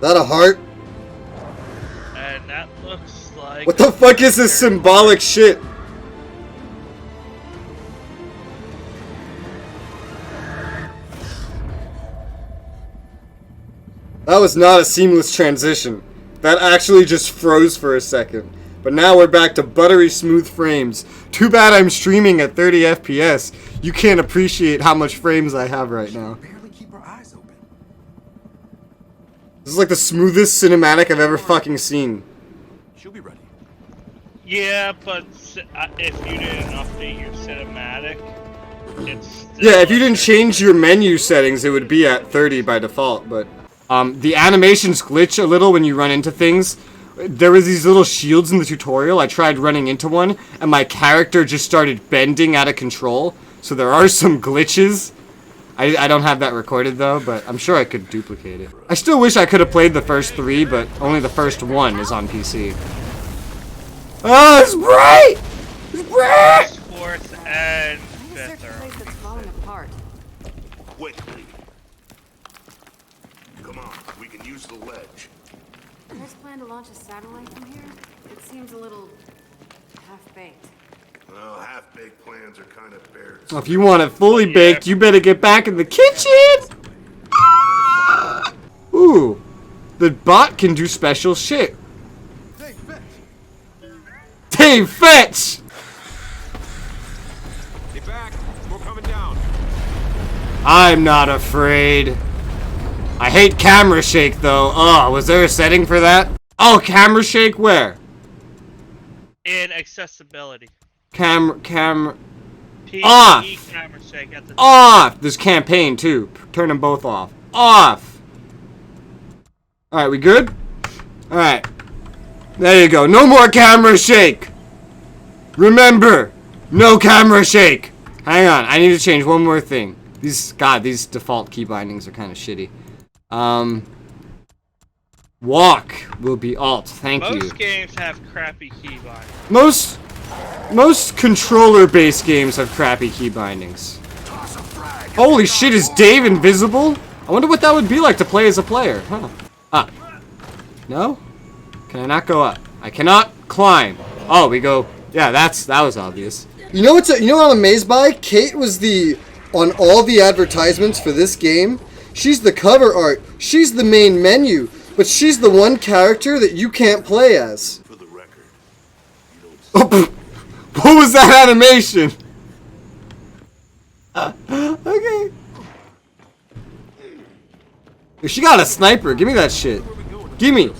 that a heart? And that looks like... What the fuck is this symbolic shit? That was not a seamless transition. That actually just froze for a second. But now we're back to buttery smooth frames. Too bad I'm streaming at 30 FPS. You can't appreciate how much frames I have right now. Barely keep our eyes open. This is like the smoothest cinematic I've ever fucking seen. She'll be ready. Yeah, but if you didn't update your cinematic, it's still... Yeah, if you didn't change your menu settings, it would be at 30 by default, but... the animations glitch a little when you run into things. There was these little shields in the tutorial. I tried running into one, and my character just started bending out of control. So there are some glitches. I don't have that recorded, though, but I'm sure I could duplicate it. I still wish I could have played the first 3, but only the first 1 is on PC. Oh, it's bright! It's bright! Fourth and fifth are... Place that's falling apart. Quickly. Come on, we can use the ledge. There's plan to launch a satellite from here? It seems a little half-baked. Well, half-baked plans are kind of bare. Well, if you want it fully baked, you better get back in the kitchen! Ah! Ooh, the bot can do special shit. Dave Fetch! Stay back. We're coming down. I'm not afraid. I hate camera shake though. Oh, was there a setting for that? Oh, camera shake where? In accessibility. Camera. PE Off! camera shake at the Off! There's campaign too. Turn them both off. Off! Alright, we good? Alright. There you go. No more camera shake! Remember, no camera shake! Hang on, I need to change one more thing. These default key bindings are kind of shitty. Walk will be alt. Thank you. Most games have crappy key bindings. Most controller-based games have crappy key bindings. Holy shit, is Dave invisible? I wonder what that would be like to play as a player. Huh. Ah. No? Can I not go up? I cannot climb. Oh, we go. Yeah, that was obvious. You know what I'm amazed by? Kate was on all the advertisements for this game. She's the cover art. She's the main menu. But she's the one character that you can't play as. For the record, Oh, what was that animation? Okay. She got a sniper. Give me that shit. Give me.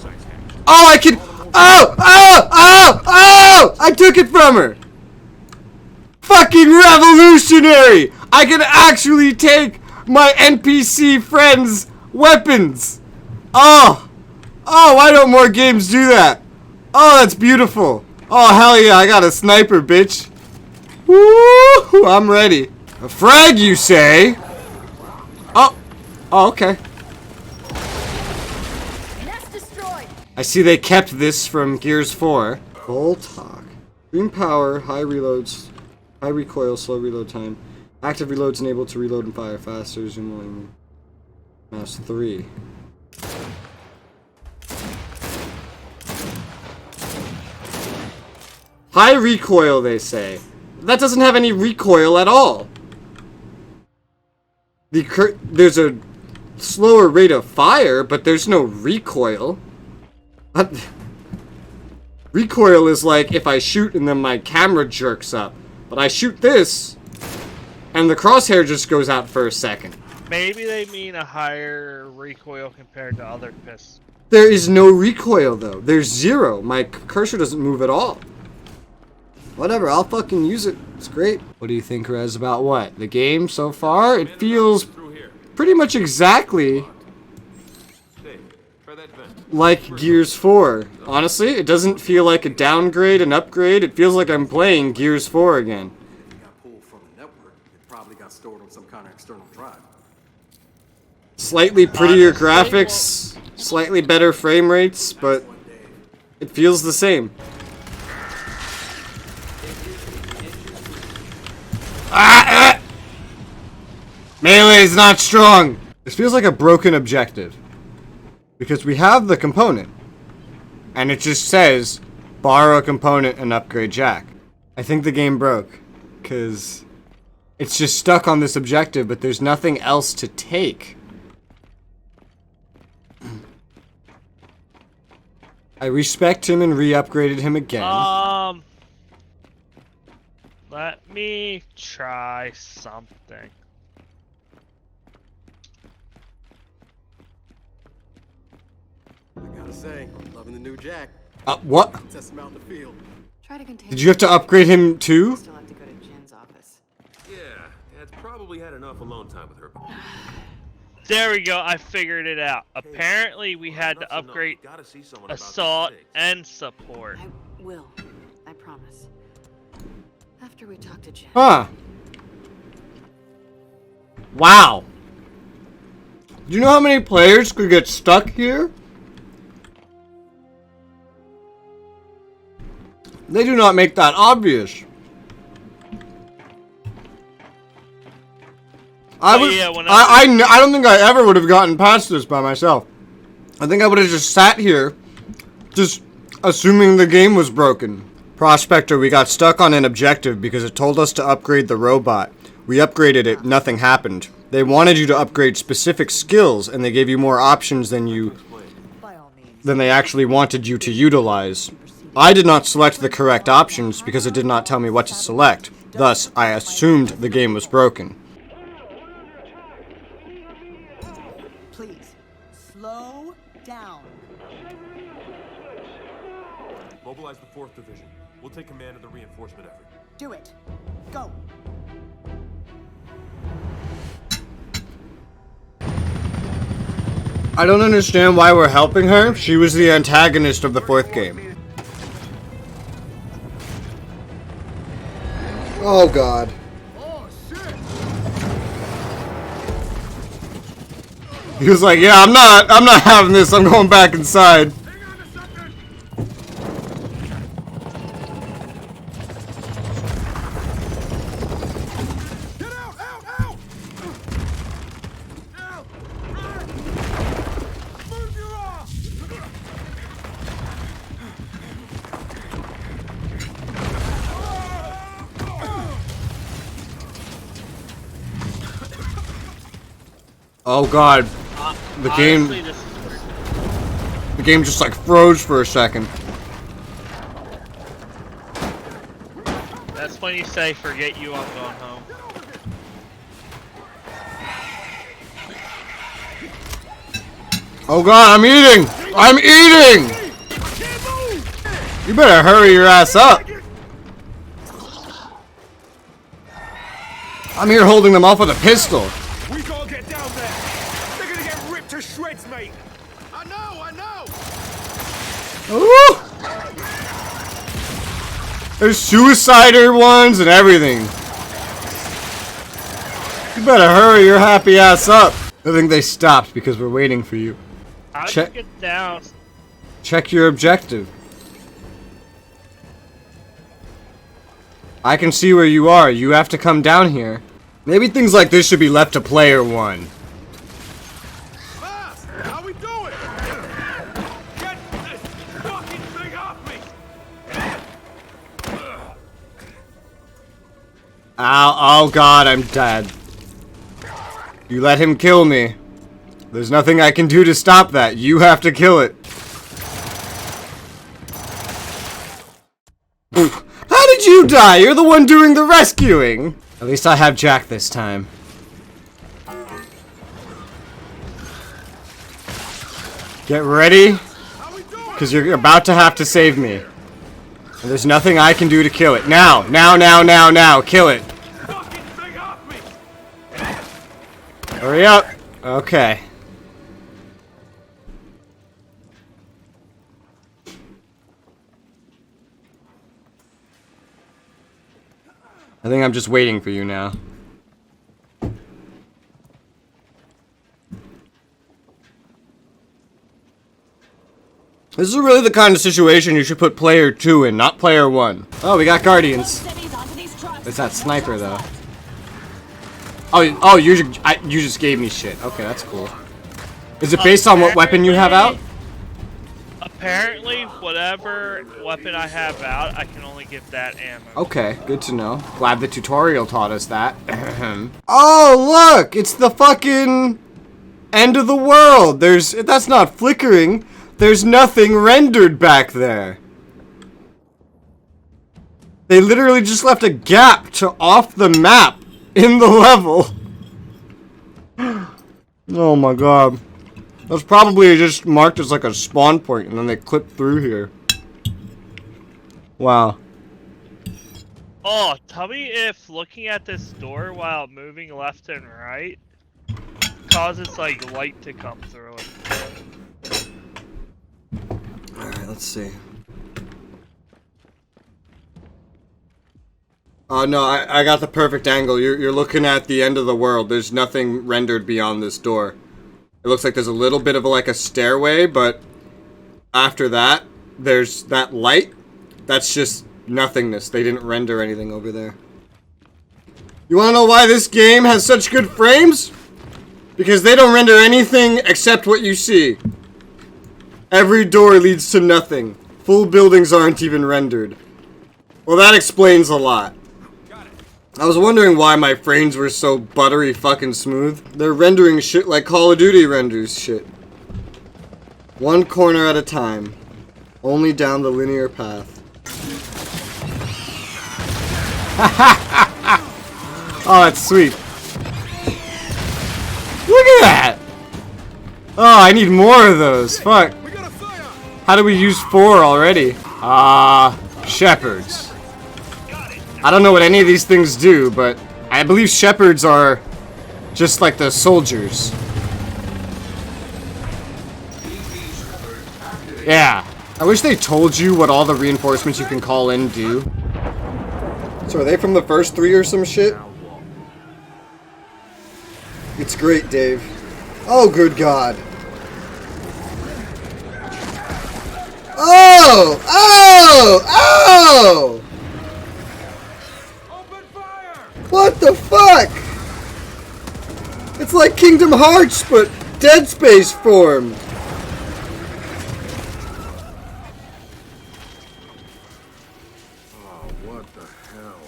Oh, I can. Oh! I took it from her. Fucking revolutionary! I can actually take my NPC friends' weapons. Oh, why don't more games do that? Oh, that's beautiful. Oh, hell yeah, I got a sniper, bitch. Woo! I'm ready. A frag, you say? Oh, okay. Nest destroyed. I see they kept this from Gears 4. Full talk. Green power, high reloads, high recoil, slow reload time. Active reloads enabled to reload and fire faster. Zoom mouse 3. High recoil, they say. That doesn't have any recoil at all. There's a slower rate of fire, but there's no recoil. Recoil is like if I shoot and then my camera jerks up. But I shoot this, and the crosshair just goes out for a second. Maybe they mean a higher recoil compared to other pistols. There is no recoil, though. There's 0. My cursor doesn't move at all. Whatever, I'll fucking use it. It's great. What do you think, Rez, about what? The game so far? It feels pretty much exactly like Gears 4. Honestly, it doesn't feel like a downgrade, an upgrade. It feels like I'm playing Gears 4 again. It got pulled from the network. It probably got stored on some kind of external drive. Slightly prettier graphics, slightly better frame rates, but it feels the same. Melee is not strong. This feels like a broken objective. Because we have the component. And it just says, borrow a component and upgrade Jack. I think the game broke. Because it's just stuck on this objective, but there's nothing else to take. I respect him and re-upgraded him again. Let me try something. I gotta say, loving the new Jack. What? Test him out in the field. Try to contain. Did you have to upgrade him too? Still have to go to Jen's office. Yeah, Dad's probably had enough alone time with her. There we go, I figured it out. Apparently we had to upgrade assault and support. I will. I promise. After we talk to Jen. Huh. Wow. Do you know how many players could get stuck here? They do not make that obvious. I don't think I ever would have gotten past this by myself. I think I would have just sat here, just assuming the game was broken. Prospector, we got stuck on an objective because it told us to upgrade the robot. We upgraded it, nothing happened. They wanted you to upgrade specific skills, and they gave you more options than they actually wanted you to utilize. I did not select the correct options because it did not tell me what to select. Thus, I assumed the game was broken. Please, slow down. Mobilize the 4th Division. We'll take command of the reinforcement effort. Do it. Go. I don't understand why we're helping her. She was the antagonist of the 4th game. Oh god. He was like, yeah, I'm not having this. I'm going back inside. Oh god. The game just like froze for a second. That's when you say, forget you, I'm going home. Oh god, I'm eating! I'm eating! You better hurry your ass up. I'm here holding them off with a pistol. We gotta get down there! They're gonna get ripped to shreds, mate! I know! Ooh. There's suicider ones and everything. You better hurry your happy ass up. I think they stopped because we're waiting for you. How do you get down? Check your objective. I can see where you are. You have to come down here. Maybe things like this should be left to player one. Boss, how we doing? Get this fucking thing off me! Ow, oh god, I'm dead. You let him kill me. There's nothing I can do to stop that. You have to kill it. How did you die? You're the one doing the rescuing. At least I have Jack this time. Get ready, because you're about to have to save me. And there's nothing I can do to kill it. Now, kill it. Hurry up. Okay. I think I'm just waiting for you now. This is really the kind of situation you should put player 2 in, not player 1. Oh, we got Guardians. It's that sniper, though. Oh, you just gave me shit. Okay, that's cool. Is it based on what weapon you have out? Apparently, whatever weapon I have out, I can only get that ammo. Okay, good to know. Glad the tutorial taught us that. Oh, look! It's the fucking end of the world. That's not flickering. There's nothing rendered back there. They literally just left a gap to off the map in the level. Oh my god. That's probably just marked as like a spawn point and then they clipped through here. Wow. Oh, tell me if looking at this door while moving left and right causes like light to come through it. Alright, let's see. Oh no, I got the perfect angle. You're looking at the end of the world. There's nothing rendered beyond this door. It looks like there's a little bit of like a stairway, but after that, there's that light. That's just nothingness. They didn't render anything over there. You wanna know why this game has such good frames? Because they don't render anything except what you see. Every door leads to nothing. Full buildings aren't even rendered. Well, that explains a lot. I was wondering why my frames were so buttery fucking smooth. They're rendering shit like Call of Duty renders shit. One corner at a time. Only down the linear path. Oh, that's sweet. Look at that! Oh, I need more of those. Fuck. How do we use 4 already? Shepherds. I don't know what any of these things do, but I believe shepherds are just like the soldiers. Yeah. I wish they told you what all the reinforcements you can call in do. So are they from the first 3 or some shit? It's great, Dave. Oh, good God. Oh! Oh! Oh! What the fuck? It's like Kingdom Hearts, but Dead Space form. Oh, what the hell?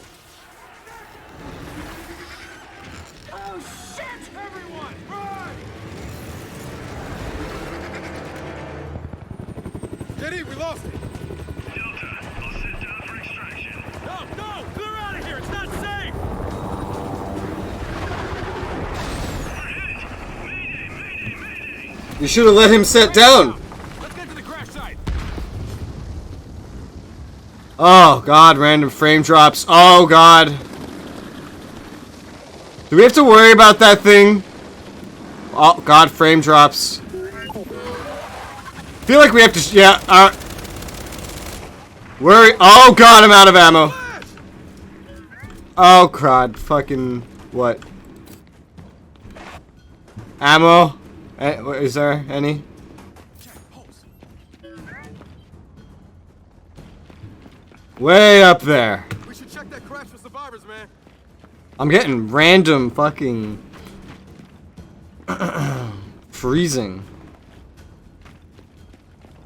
Oh shit! Everyone, run! Diddy, we lost it. Delta, I'll sit down for extraction. No, no, clear out of here. It's not safe. You should have let him sit down. Let's get to the crash site. Oh God, random frame drops. Oh God. Do we have to worry about that thing? Oh God, frame drops. Feel like we have to. Yeah. Worry. Oh God, I'm out of ammo. Oh crud. Fucking what? Ammo? Is there any? Way up there. We should check that crash for survivors, man. I'm getting random fucking freezing.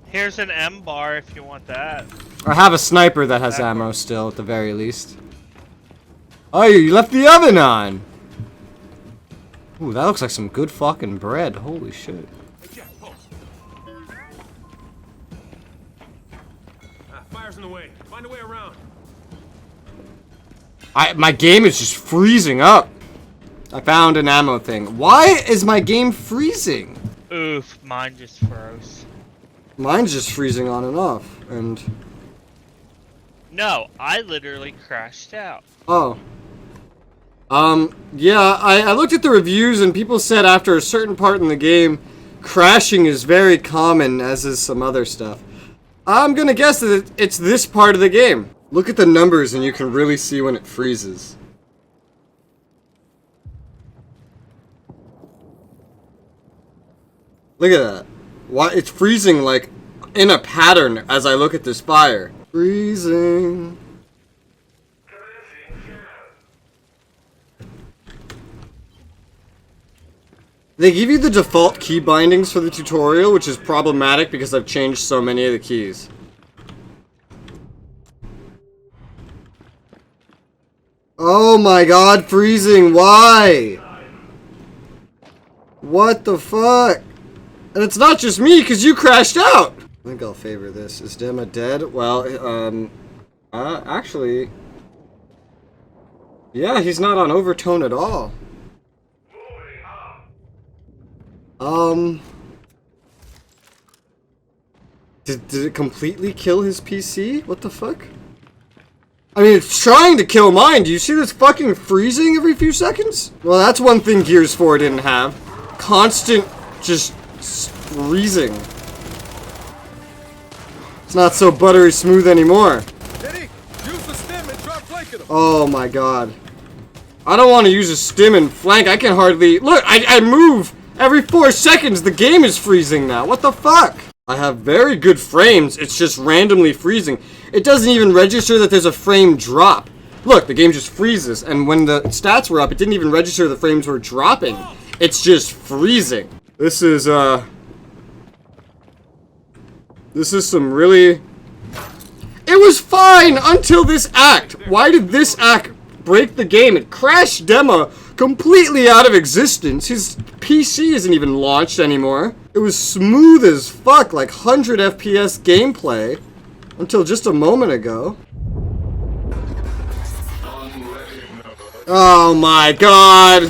Here's an M bar if you want that. I have a sniper that has ammo still at the very least. Oh, you left the oven on. Ooh, that looks like some good fucking bread. Holy shit. Fire's in the way. Find a way around. My game is just freezing up. I found an ammo thing. Why is my game freezing? Oof, mine just froze. Mine's just freezing on and off, and... No, I literally crashed out. Oh. Yeah, I looked at the reviews and people said after a certain part in the game, crashing is very common, as is some other stuff. I'm gonna guess that it's this part of the game. Look at the numbers and you can really see when it freezes. Look at that. Why it's freezing like in a pattern as I look at this fire. Freezing. They give you the default key bindings for the tutorial, which is problematic because I've changed so many of the keys. Oh my god, freezing, why? What the fuck? And it's not just me, because you crashed out! I think I'll favor this. Is Dema dead? Well, actually... Yeah, he's not on overtone at all. Did it completely kill his PC? What the fuck? I mean, it's trying to kill mine. Do you see this fucking freezing every few seconds? Well, that's one thing Gears 4 didn't have. Constant, just freezing. It's not so buttery smooth anymore. Oh my god. I don't want to use a stim and flank. I can hardly... Look, I move every 4 seconds. The game is freezing now. What the fuck? I have very good frames. It's just randomly freezing. It doesn't even register that there's a frame drop. Look, the game just freezes. And when the stats were up, it didn't even register the frames were dropping. It's just freezing. This is some really... It was fine until this act. Why did this act break the game? It crashed Dema completely out of existence. His PC isn't even launched anymore. It was smooth as fuck, like 100 FPS gameplay until just a moment ago. Oh my god.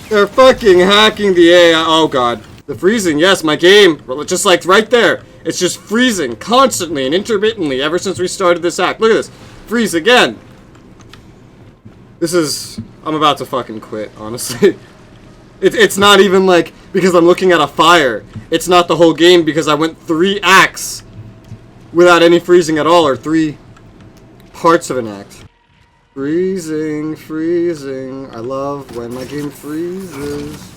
They're fucking hacking the AI. Oh god. The freezing, yes, my game, just like right there. It's just freezing constantly and intermittently ever since we started this act. Look at this. Freeze again. This is... I'm about to fucking quit, honestly. It's not even like because I'm looking at a fire. It's not the whole game because I went 3 acts without any freezing at all, or 3 parts of an act. Freezing, freezing. I love when my game freezes.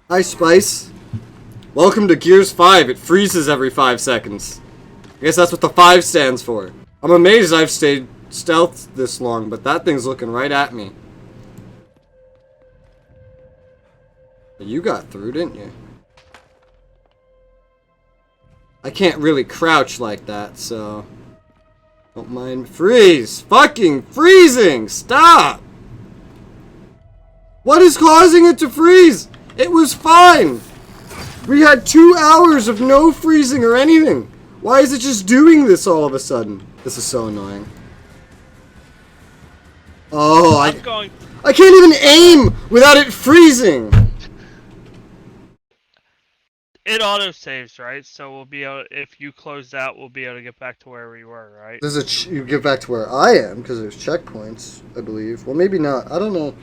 Hi, Spice. Welcome to Gears 5. It freezes every 5 seconds. I guess that's what the 5 stands for. I'm amazed I've stayed stealth this long, but that thing's looking right at me. You got through, didn't you? I can't really crouch like that, so... Don't mind. Freeze! Fucking freezing! Stop! What is causing it to freeze? It was fine! We had 2 hours of no freezing or anything! Why is it just doing this all of a sudden? This is so annoying. Oh, I can't even aim without it freezing! It auto saves, right? So we'll be able, if you close out, we'll be able to get back to where we were, right? You get back to where I am because there's checkpoints, I believe. Well, maybe not. I don't know.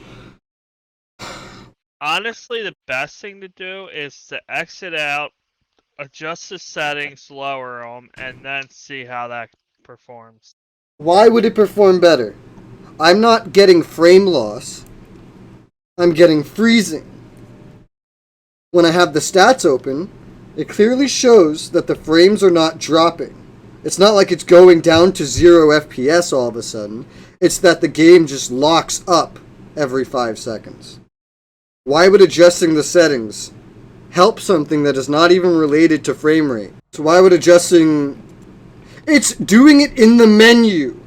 Honestly, the best thing to do is to exit out, adjust the settings, lower them, and then see how that performs. Why would it perform better? I'm not getting frame loss. I'm getting freezing. When I have the stats open, it clearly shows that the frames are not dropping. It's not like it's going down to 0 FPS all of a sudden. It's that the game just locks up every 5 seconds. Why would adjusting the settings help something that is not even related to frame rate? So why would adjusting... It's doing it in the menu.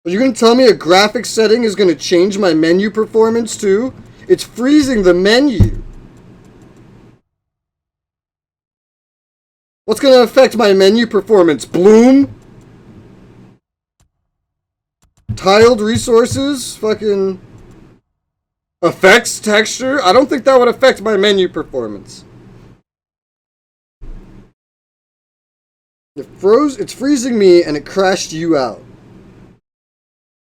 Are you going to tell me a graphics setting is going to change my menu performance too? It's freezing the menu. What's going to affect my menu performance? Bloom? Tiled resources? Fucking... effects? Texture? I don't think that would affect my menu performance. It's freezing me and it crashed you out.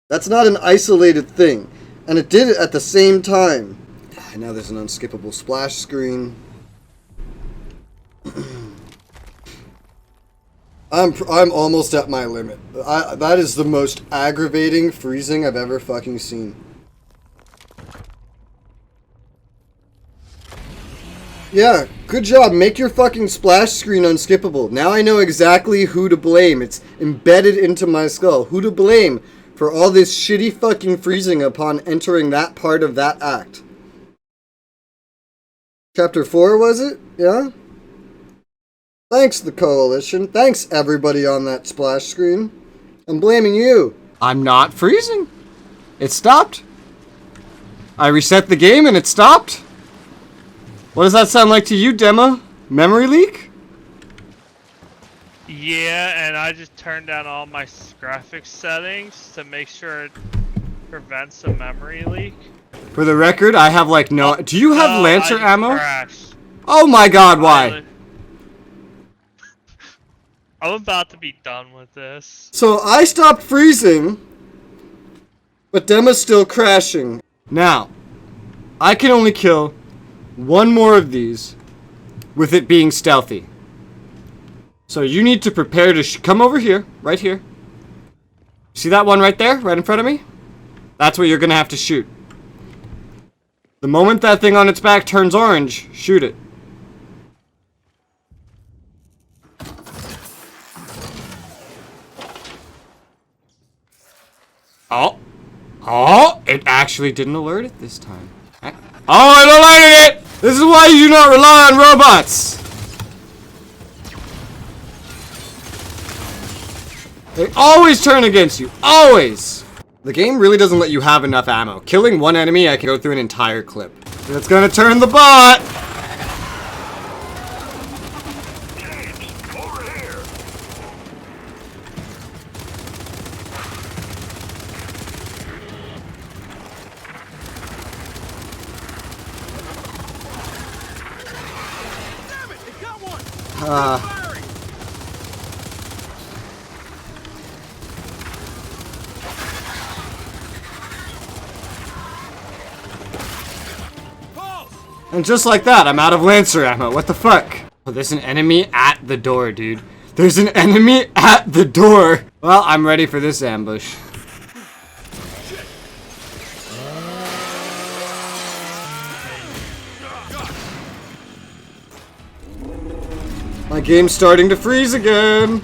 That's not an isolated thing. And it did it at the same time. And now there's an unskippable splash screen. I'm almost at my limit. That is the most aggravating freezing I've ever fucking seen. Yeah, good job. Make your fucking splash screen unskippable. Now I know exactly who to blame. It's embedded into my skull. Who to blame for all this shitty fucking freezing upon entering that part of that act. Chapter 4, was it? Yeah? Thanks, the Coalition. Thanks, everybody on that splash screen. I'm blaming you. I'm not freezing. It stopped. I reset the game and it stopped. What does that sound like to you, Demo? Memory leak? Yeah, and I just turned down all my graphics settings to make sure it prevents a memory leak. For the record, I have like no... Do you have Lancer I ammo? crashed. Oh my god, why? I'm about to be done with this. So I stopped freezing, but Demo's still crashing. Now, I can only kill one more of these with it being stealthy. So you need to prepare to come over here, right here. See that one right there, right in front of me? That's what you're gonna have to shoot. The moment that thing on its back turns orange, shoot it. Oh, it actually didn't alert it this time. Oh, it alerted it! This is why you do not rely on robots! They always turn against you, always! The game really doesn't let you have enough ammo. Killing one enemy, I can go through an entire clip. It's gonna turn the bot! James, over here. Damn it! It got one! Firing! Pulse! And just like that, I'm out of Lancer ammo. What the fuck? Oh, there's an enemy at the door, dude. There's an enemy at the door! Well, I'm ready for this ambush. My game's starting to freeze again!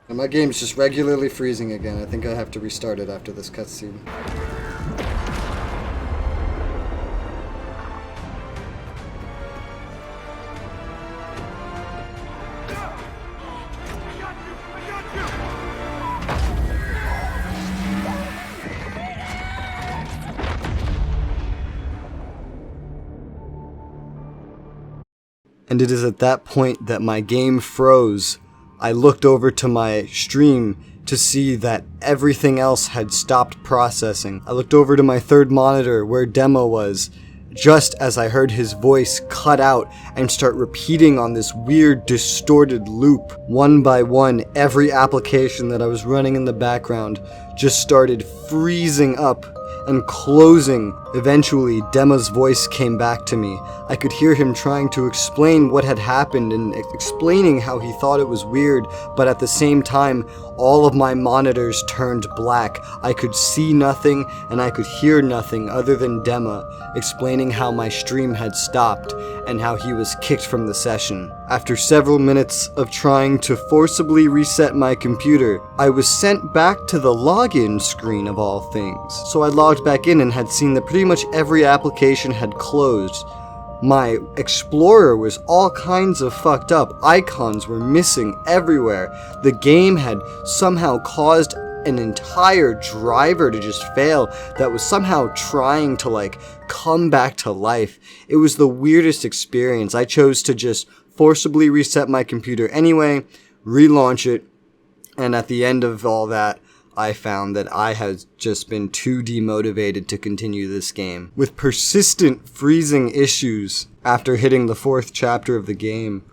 And my game's just regularly freezing again. I think I have to restart it after this cutscene. And it is at that point that my game froze. I looked over to my stream to see that everything else had stopped processing. I looked over to my third monitor where Demo was, just as I heard his voice cut out and start repeating on this weird distorted loop. One by one, every application that I was running in the background just started freezing up and closing. Eventually, Demo's voice came back to me. I could hear him trying to explain what had happened and explaining how he thought it was weird, but at the same time, all of my monitors turned black. I could see nothing and I could hear nothing other than Demo explaining how my stream had stopped and how he was kicked from the session. After several minutes of trying to forcibly reset my computer, I was sent back to the login screen of all things. So I logged back in and had seen that pretty much every application had closed. My Explorer was all kinds of fucked up. Icons were missing everywhere. The game had somehow caused an entire driver to just fail that was somehow trying to come back to life. It was the weirdest experience. I chose to just forcibly reset my computer anyway, relaunch it, and at the end of all that, I found that I had just been too demotivated to continue this game. With persistent freezing issues after hitting the 4th chapter of the game,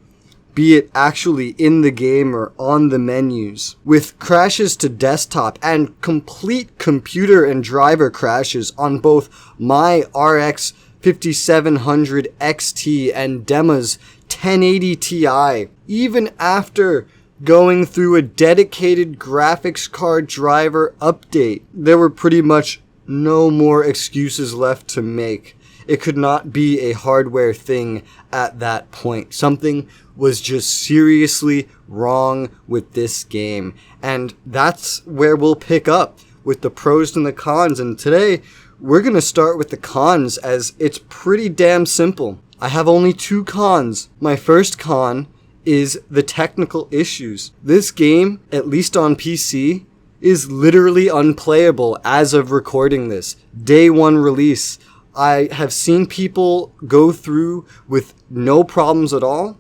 be it actually in the game or on the menus, with crashes to desktop and complete computer and driver crashes on both my RX 5700 XT and Dema's 1080 Ti, even after going through a dedicated graphics card driver update. There were pretty much no more excuses left to make. It could not be a hardware thing at that point. Something was just seriously wrong with this game. And that's where we'll pick up with the pros and the cons. And today, we're going to start with the cons, as it's pretty damn simple. I have only 2 cons. My first con is the technical issues. This game, at least on PC, is literally unplayable as of recording this. Day 1 release. I have seen people go through with no problems at all,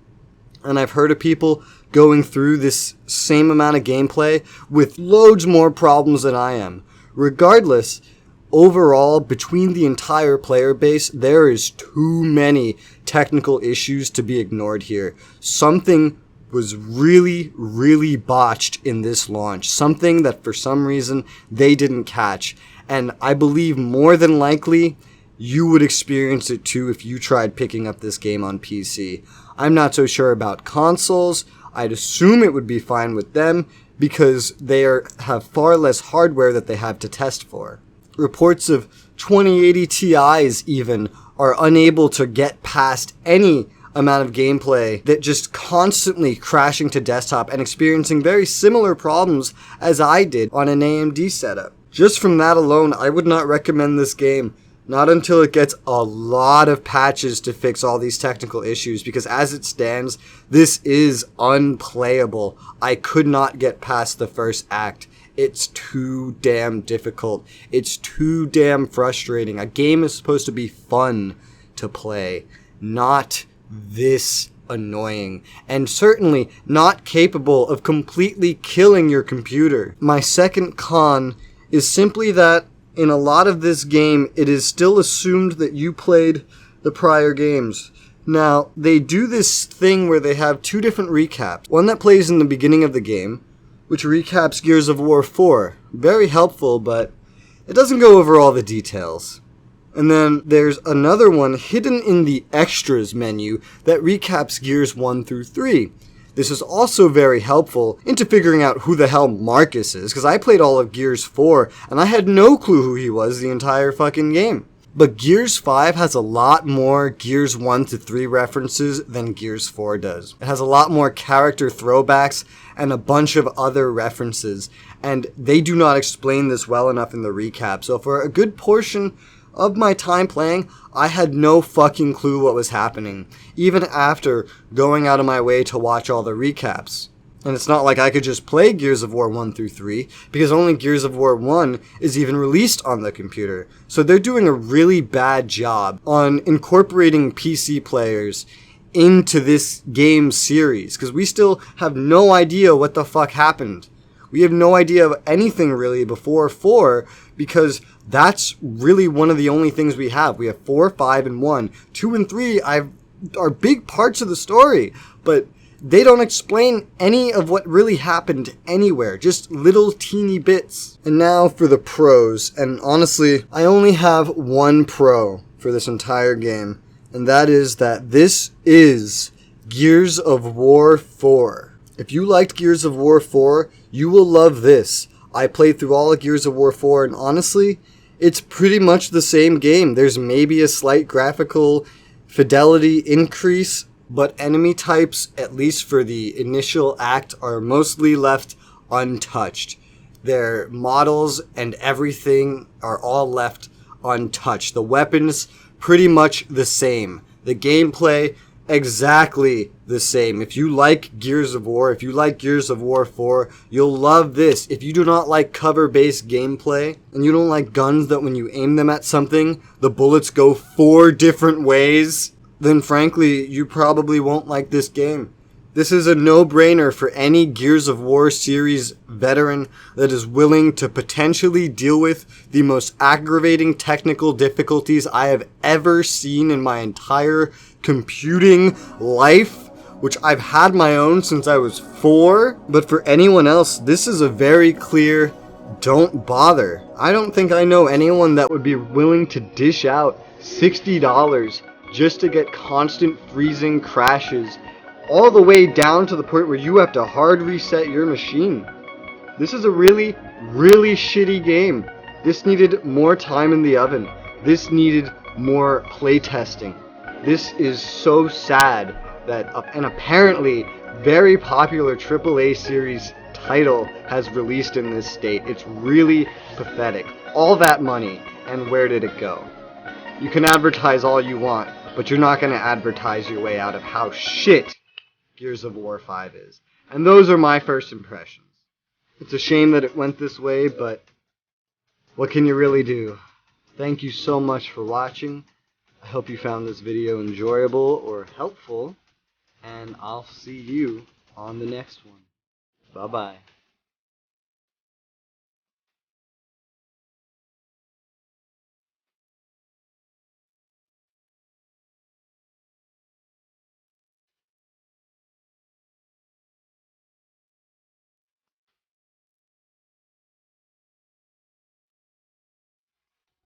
and I've heard of people going through this same amount of gameplay with loads more problems than I am. Regardless, overall, between the entire player base, there is too many technical issues to be ignored here. Something was really, really botched in this launch. Something that for some reason they didn't catch. And I believe more than likely you would experience it too if you tried picking up this game on PC. I'm not so sure about consoles. I'd assume it would be fine with them because they have far less hardware that they have to test for. Reports of 2080 Ti's even are unable to get past any amount of gameplay, that just constantly crashing to desktop and experiencing very similar problems as I did on an AMD setup. Just from that alone, I would not recommend this game. Not until it gets a lot of patches to fix all these technical issues, because as it stands, this is unplayable. I could not get past the first act. It's too damn difficult. It's too damn frustrating. A game is supposed to be fun to play, not this annoying, and certainly not capable of completely killing your computer. My second con is simply that in a lot of this game, it is still assumed that you played the prior games. Now, they do this thing where they have 2 different recaps. One that plays in the beginning of the game, which recaps Gears of War 4. Very helpful, but it doesn't go over all the details. And then there's another one hidden in the extras menu that recaps Gears 1 through 3. This is also very helpful into figuring out who the hell Marcus is, because I played all of Gears 4, and I had no clue who he was the entire fucking game. But Gears 5 has a lot more Gears 1 to 3 references than Gears 4 does. It has a lot more character throwbacks and a bunch of other references, and they do not explain this well enough in the recap. So for a good portion of my time playing, I had no fucking clue what was happening, even after going out of my way to watch all the recaps. And it's not like I could just play Gears of War 1 through 3, because only Gears of War 1 is even released on the computer. So they're doing a really bad job on incorporating PC players into this game series, because we still have no idea what the fuck happened. We have no idea of anything really before 4, because that's really one of the only things we have. We have 4, 5, and 1. 2 and 3 are big parts of the story, but they don't explain any of what really happened anywhere, just little teeny bits. And now for the pros, and honestly, I only have one pro for this entire game, and that is that this is Gears of War 4. If you liked Gears of War 4, you will love this. I played through all of Gears of War 4, and honestly, it's pretty much the same game. There's maybe a slight graphical fidelity increase, but enemy types, at least for the initial act, are mostly left untouched. Their models and everything are all left untouched. The weapons, pretty much the same. The gameplay, exactly the same. If you like Gears of War, if you like Gears of War 4, you'll love this. If you do not like cover-based gameplay, and you don't like guns that when you aim them at something, the bullets go 4 different ways, then frankly, you probably won't like this game. This is a no-brainer for any Gears of War series veteran that is willing to potentially deal with the most aggravating technical difficulties I have ever seen in my entire computing life, which I've had my own since I was 4. But for anyone else, this is a very clear don't bother. I don't think I know anyone that would be willing to dish out $60 just to get constant freezing crashes, all the way down to the point where you have to hard reset your machine. This is a really, really shitty game. This needed more time in the oven. This needed more playtesting. This is so sad that an apparently very popular AAA series title has released in this state. It's really pathetic. All that money, and where did it go? You can advertise all you want, but you're not going to advertise your way out of how shit Gears of War 5 is. And those are my first impressions. It's a shame that it went this way, but what can you really do? Thank you so much for watching. I hope you found this video enjoyable or helpful, and I'll see you on the next one. Bye-bye.